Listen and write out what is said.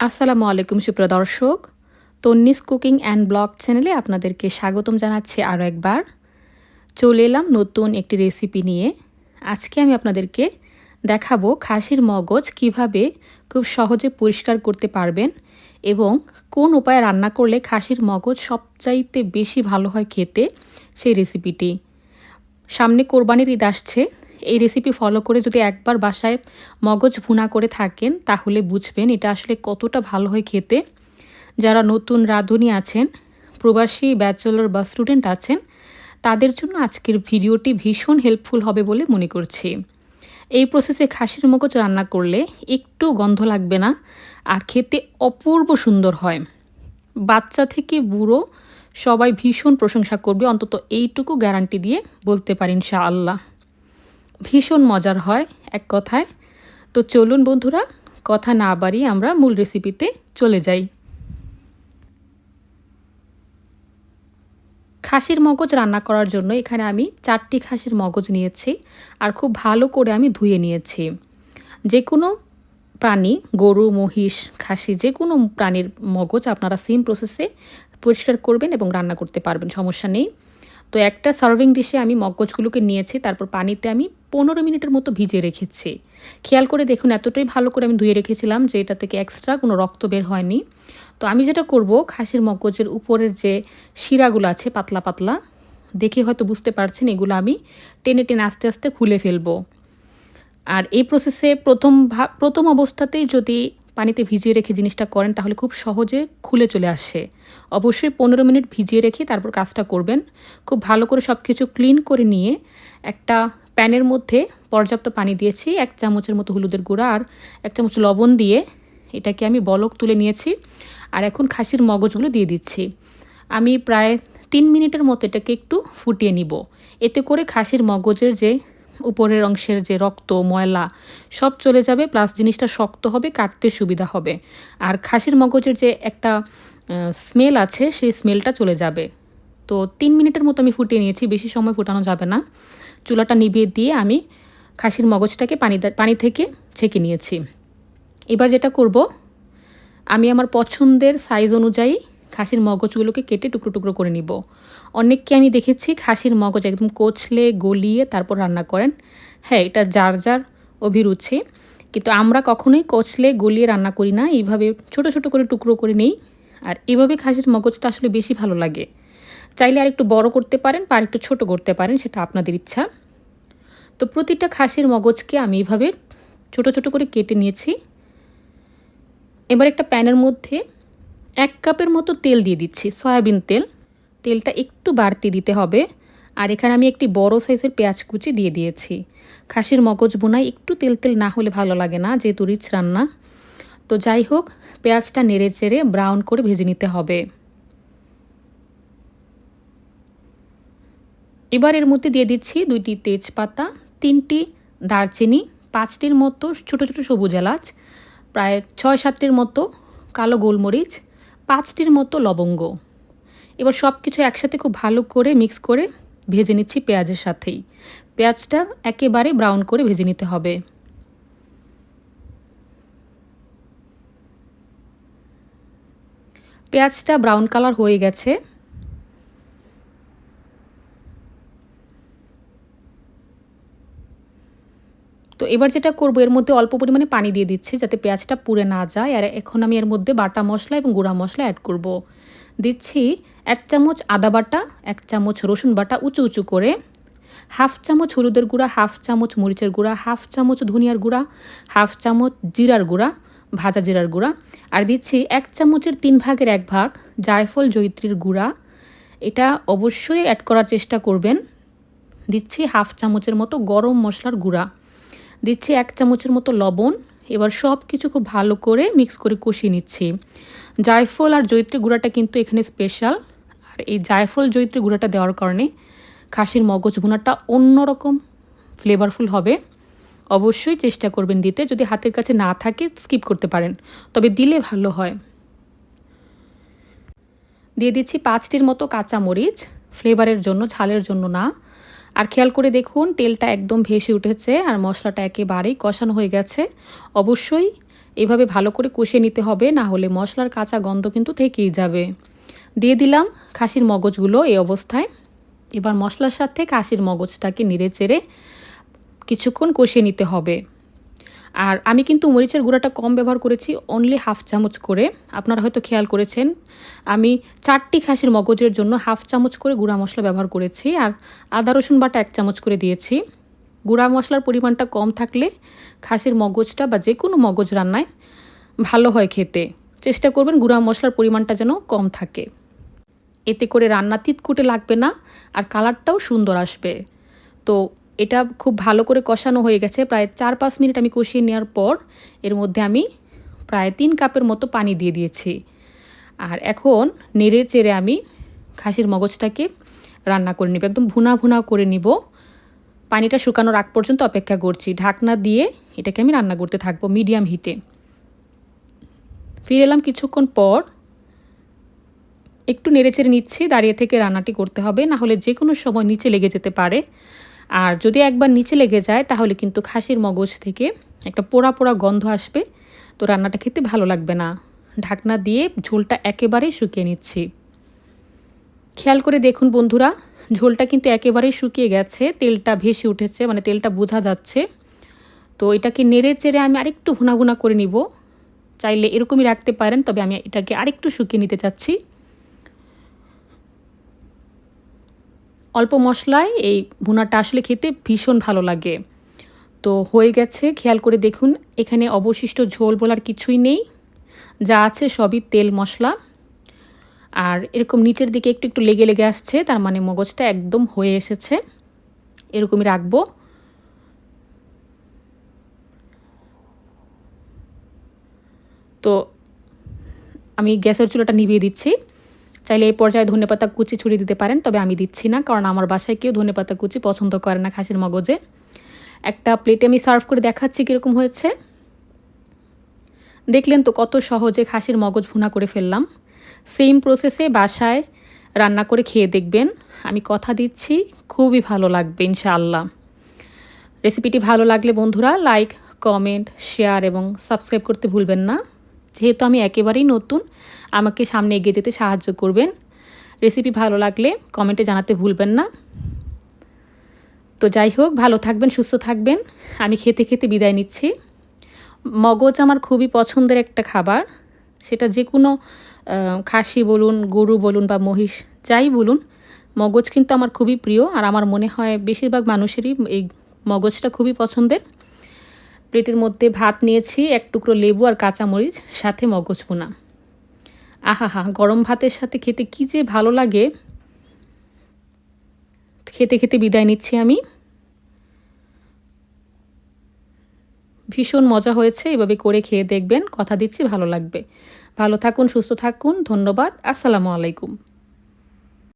আসসালামু আলাইকুম সুপ্রিয় দর্শক। তন্নিস কুকিং অ্যান্ড ব্লগ চ্যানেলে আপনাদেরকে স্বাগতম জানাচ্ছি আরও একবার। চলে এলাম নতুন একটি রেসিপি নিয়ে। আজকে আমি আপনাদেরকে দেখাবো খাসির মগজ কিভাবে খুব সহজে পরিষ্কার করতে পারবেন এবং কোন উপায়ে রান্না করলে খাসির মগজ সবচাইতে বেশি ভালো হয় খেতে, সেই রেসিপিটি। সামনে কোরবানির ঈদ আসছে। এই রেসিপি ফলো করে যদি একবার বাসায় মগজ ভুনা করে থাকেন তাহলে বুঝবেন এটা আসলে কতটা ভালো হয় খেতে। যারা নতুন রাঁধুনি আছেন, প্রবাসী ব্যাচেলর বা স্টুডেন্ট আছেন, তাদের জন্য আজকের ভিডিওটি ভীষণ হেল্পফুল হবে বলে মনে করছি। এই প্রসেসে খাসির মগজ রান্না করলে একটু গন্ধ লাগবে না, আর খেতে অপূর্ব সুন্দর হয়। বাচ্চা থেকে বুড়ো সবাই ভীষণ প্রশংসা করবে, অন্তত এইটুকু গ্যারান্টি দিয়ে বলতে পারি ইনশাআল্লাহ। ভীষণ মজার হয় এক কথায়। তো চলুন বন্ধুরা, কথা না বাড়িয়ে আমরা মূল রেসিপিতে চলে যাই। খাসির মগজ রান্না করার জন্য এখানে আমি 4টি খাসির মগজ নিয়েছি, আর খুব ভালো করে আমি ধুয়ে নিয়েছি। যে কোনো প্রাণী, গরু, মহিষ, খাসি, যে কোনো প্রাণীর মগজ আপনারা সেম প্রসেসে পরিষ্কার করবেন এবং রান্না করতে পারবেন, সমস্যা নেই। তো একটা সার্ভিং ডিশে আমি মগজগুলোকে নিয়েছি, তারপর পানিতে আমি 15 মিনিটের মতো ভিজিয়ে রেখেছি। খেয়াল করে দেখুন, এতটাই ভালো করে আমি ধুয়ে রেখেছিলাম যে এটা থেকে এক্সট্রা কোনো রক্ত বের হয়নি। তো আমি যেটা করব, খাসির মগজের উপরের যে শিরাগুলো আছে পাতলা পাতলা, দেখে হয়তো বুঝতে পারছেন, এগুলো আমি টেনে টেনে আস্তে আস্তে খুলে ফেলবো। আর এই প্রসেসে প্রথম অবস্থাতেই যদি পানিতে ভিজিয়ে রেখে জিনিসটা করেন তাহলে খুব সহজে খুলে চলে আসে। অবশ্যই 15 মিনিট ভিজিয়ে রেখে তারপর কাজটা করবেন। খুব ভালো করে সব কিছু ক্লিন করে নিয়ে একটা প্যানের মধ্যে পর্যাপ্ত পানি দিয়েছি, 1 চামচের মতো হলুদের গুঁড়া আর 1 চামচ লবণ দিয়ে এটাকে আমি বলক তুলে নিয়েছি। আর এখন খাসির মগজগুলো দিয়ে দিচ্ছি। আমি প্রায় 3 মিনিটের মতো এটাকে একটু ফুটিয়ে নিব। এতে করে খাসির মগজের যে উপরের অংশের যে রক্ত, ময়লা সব চলে যাবে, প্লাস জিনিসটা শক্ত হবে, কাটতে সুবিধা হবে। আর খাসির মগজের যে একটা স্মেল আছে, সেই স্মেলটা চলে যাবে। তো 3 মিনিটের মতো আমি ফুটিয়ে নিয়েছি, বেশি সময় ফোটানো যাবে না। চুলাটা নিভিয়ে দিয়ে আমি খাসির মগজটাকে পানি থেকে ছেঁকে নিয়েছি। এবার যেটা করব, আমি আমার পছন্দের সাইজ অনুযায়ী খাসির মগজগুলোকে কেটে টুকরো টুকরো করে নিব। অনেককে আমি দেখেছি খাসির মগজ একদম কচলে গলিয়ে তারপর রান্না করেন। হ্যাঁ, এটা যার যার অভিরুচি, কিন্তু আমরা কখনোই কচলে গলিয়ে রান্না করি না। এইভাবে ছোট ছোট করে টুকরো করে নেই। আর এভাবে খাসির মগজটা আসলে বেশি ভালো লাগে। চাইলে আর একটু বড় করতে পারেন বা একটু ছোট করতে পারেন, সেটা আপনাদের ইচ্ছা। তো প্রতিটা খাসির মগজকে আমি এইভাবে ছোট ছোট করে কেটে নিয়েছি। এবার একটা প্যানের মধ্যে 1 কাপের মতো তেল দিয়ে দিচ্ছি, সয়াবিন তেল। তেলটা একটু বাড়তি দিতে হবে। আর এখানে আমি একটি বড় সাইজের পেঁয়াজ কুচি দিয়ে দিয়েছি। খাসির মগজ বোনায় একটু তেল তেল না হলে ভালো লাগে না, যেহেতু রিচ রান্না। তো যাই হোক, পেঁয়াজটা নেড়ে চেড়ে ব্রাউন করে ভেজে নিতে হবে। এবার এর মধ্যে দিয়ে দিচ্ছি 2টি তেজপাতা, 3টি দারচিনি, 5টির মতো ছোট ছোট সবুজ এলাচ, প্রায় 6-7টির মতো কালো গোলমরিচ, 5টির মতো লবঙ্গ। এবার সব কিছু একসাথে খুব ভালো করে মিক্স করে ভেজে নিচ্ছি পেঁয়াজের সাথেই। পেঁয়াজটা একেবারে ব্রাউন করে ভেজে নিতে হবে। পেঁয়াজটা ব্রাউন কালার হয়ে গেছে। তো এবার যেটা করব, এর মধ্যে অল্প পরিমাণে পানি দিয়ে দিচ্ছি যাতে পেঁয়াজটা পুড়ে না যায়। আর এখন আমি এর মধ্যে বাটা মশলা এবং গুঁড়া মশলা অ্যাড করব। দিচ্ছি 1 চামচ আদা বাটা, 1 চামচ রসুন বাটা উঁচু উঁচু করে, 1/2 চামচ হলুদের গুঁড়া, 1/2 চামচ মরিচের গুঁড়া, 1/2 চামচ ধনিয়ার গুঁড়া, 1/2 চামচ জিরার গুঁড়া, ভাজা জিরার গুঁড়া। আর দিচ্ছি 1 চামচের 3 ভাগের 1 ভাগ জায়ফল জয়িত্রীর গুঁড়া। এটা অবশ্যই অ্যাড করার চেষ্টা করবেন। দিচ্ছি 1/2 চামচের মতো গরম মশলার গুঁড়া। দিচ্ছি 1 চামচের মতো লবণ। এবার সব কিছু খুব ভালো করে মিক্স করে কষিয়ে নিচ্ছি। জায়ফল আর জয়িত্রী গুঁড়াটা কিন্তু এখানে স্পেশাল। আর এই জায়ফল জয়িত্রী গুঁড়াটা দেওয়ার কারণে খাসির মগজ ভুনাটা অন্যরকম ফ্লেভারফুল হবে। অবশ্যই চেষ্টা করবেন দিতে। যদি হাতের কাছে না থাকে স্কিপ করতে পারেন, তবে দিলে ভালো হয়। দিয়ে দিচ্ছি 5টির মতো কাঁচা মরিচ, ফ্লেভারের জন্য, ঝালের জন্য না। আর খেয়াল করে দেখুন, তেলটা একদম ভেসে উঠেছে আর মশলাটা একেবারেই কষানো হয়ে গেছে। অবশ্যই এভাবে ভালো করে কষিয়ে নিতে হবে, না হলে মশলার কাঁচা গন্ধ কিন্তু থেকেই যাবে। দিয়ে দিলাম খাসির মগজগুলো এই অবস্থায়। এবার মশলার সাথে খাসির মগজটাকে নেড়েচেড়ে কিছুক্ষণ কষিয়ে নিতে হবে। আর আমি কিন্তু মরিচের গুঁড়াটা কম ব্যবহার করেছি, অনলি হাফ চামচ করে। আপনারা হয়তো খেয়াল করেছেন, আমি 4টি খাসির মগজের জন্য হাফ চামচ করে গুঁড়া মশলা ব্যবহার করেছি, আর আদা রসুন বাটা 1 চামচ করে দিয়েছি। গুঁড়া মশলার পরিমাণটা কম থাকলে খাসির মগজটা বা যে কোনো মগজ রান্নায় ভালো হয় খেতে। চেষ্টা করবেন গুঁড়া মশলার পরিমাণটা যেন কম থাকে। এতে করে রান্না তিতকুটে লাগবে না, আর কালারটাও সুন্দর আসবে। তো এটা খুব ভালো করে কষানো হয়ে গেছে। প্রায় 4-5 মিনিট আমি কষিয়ে নেওয়ার পর এর মধ্যে আমি প্রায় 3 কাপের মতো পানি দিয়ে দিয়েছি। আর এখন নেড়ে চেড়ে আমি খাসির মগজটাকে রান্না করে নিব, একদম ভুনা ভুনা করে নিব। পানিটা শুকানোর আগ পর্যন্ত অপেক্ষা করছি। ঢাকনা দিয়ে এটাকে আমি রান্না করতে থাকবো মিডিয়াম হিটে। ফিরে এলাম কিছুক্ষণ পর। একটু নেড়েচেড়ে নিচ্ছি, দাঁড়িয়ে থেকে রান্নাটি করতে হবে, না হলে যে কোনো সময় নিচে লেগে যেতে পারে। আর যদি একবার নিচে লেগে যায় তাহলে কিন্তু খাসির মগজ থেকে একটা পোড়া পোড়া গন্ধ আসবে, তো রান্নাটা খেতে ভালো লাগবে না। ঢাকনা দিয়ে ঝোলটা একেবারেই শুকিয়ে নিচ্ছি। খেয়াল করে দেখুন বন্ধুরা, ঝোলটা কিন্তু একেবারেই শুকিয়ে গেছে, তেলটা ভেসে উঠেছে, মানে তেলটা বোঝা যাচ্ছে। তো এটাকে নেড়ে চেড়ে আমি আরেকটু ভুনা ভুনা করে নিব। চাইলে এরকমই রাখতে পারেন, তবে আমি এটাকে আরেকটু শুকিয়ে নিতে চাচ্ছি। অল্প মশলায় এই ভুনাটা আসলে খেতে ভীষণ ভালো লাগে। তো হয়ে গেছে, খেয়াল করে দেখুন, এখানে অবশিষ্ট ঝোল বলার কিছুই নেই, যা আছে সবই তেল মশলা। আর এরকম নিচের দিকে একটু একটু লেগে লেগে আসছে, তার মানে মগজটা একদম হয়ে এসেছে। এরকমই রাখবো। তো আমি গ্যাসের চুলাটা নিভিয়ে দিচ্ছি। চাইলে এই পর্যায়ে ধনেপাতা কুচি ছড়িয়ে দিতে পারেন, তবে আমি দিচ্ছি না, কারণ আমার বাসায় কেউ ধনেপাতা কুচি পছন্দ করে না খাসির মগজে। একটা প্লেটে আমি সার্ভ করে দেখাচ্ছি কীরকম হয়েছে। দেখলেন তো কত সহজে খাসির মগজ ভুনা করে ফেললাম। সেম প্রসেসে বাসায় রান্না করে খেয়ে দেখবেন, আমি কথা দিচ্ছি খুবই ভালো লাগবে ইনশাআল্লাহ। রেসিপিটি ভালো লাগলে বন্ধুরা লাইক, কমেন্ট, শেয়ার এবং সাবস্ক্রাইব করতে ভুলবেন না। যেহেতু আমি একেবারেই নতুন, আমাকে সামনে এগিয়ে যেতে সাহায্য করবেন। রেসিপি ভালো লাগলে কমেন্টে জানাতে ভুলবেন না। তো যাই হোক, ভালো থাকবেন, সুস্থ থাকবেন। আমি খেতে খেতে বিদায় নিচ্ছি। মগজ আমার খুবই পছন্দের একটা খাবার। সেটা যে কোনো খাসি বলুন, গরু বলুন বা মহিষ, যাই বলুন, মগজ কিন্তু আমার খুবই প্রিয়। আর আমার মনে হয় বেশিরভাগ মানুষেরই এই মগজটা খুবই পছন্দের। প্লেটের মধ্যে ভাত নিয়েছি, 1 টুকরো লেবু আর কাঁচামরিচ, সাথে মগজ ভুনা। আহাহা! গরম ভাতের সাথে খেতে কী যে ভালো লাগে। খেতে খেতে বিদায় নিচ্ছি আমি। ভীষণ মজা হয়েছে, এভাবে করে খেয়ে দেখবেন, কথা দিচ্ছি ভালো লাগবে। ভালো থাকুন, সুস্থ থাকুন। ধন্যবাদ। আসসালামু আলাইকুম।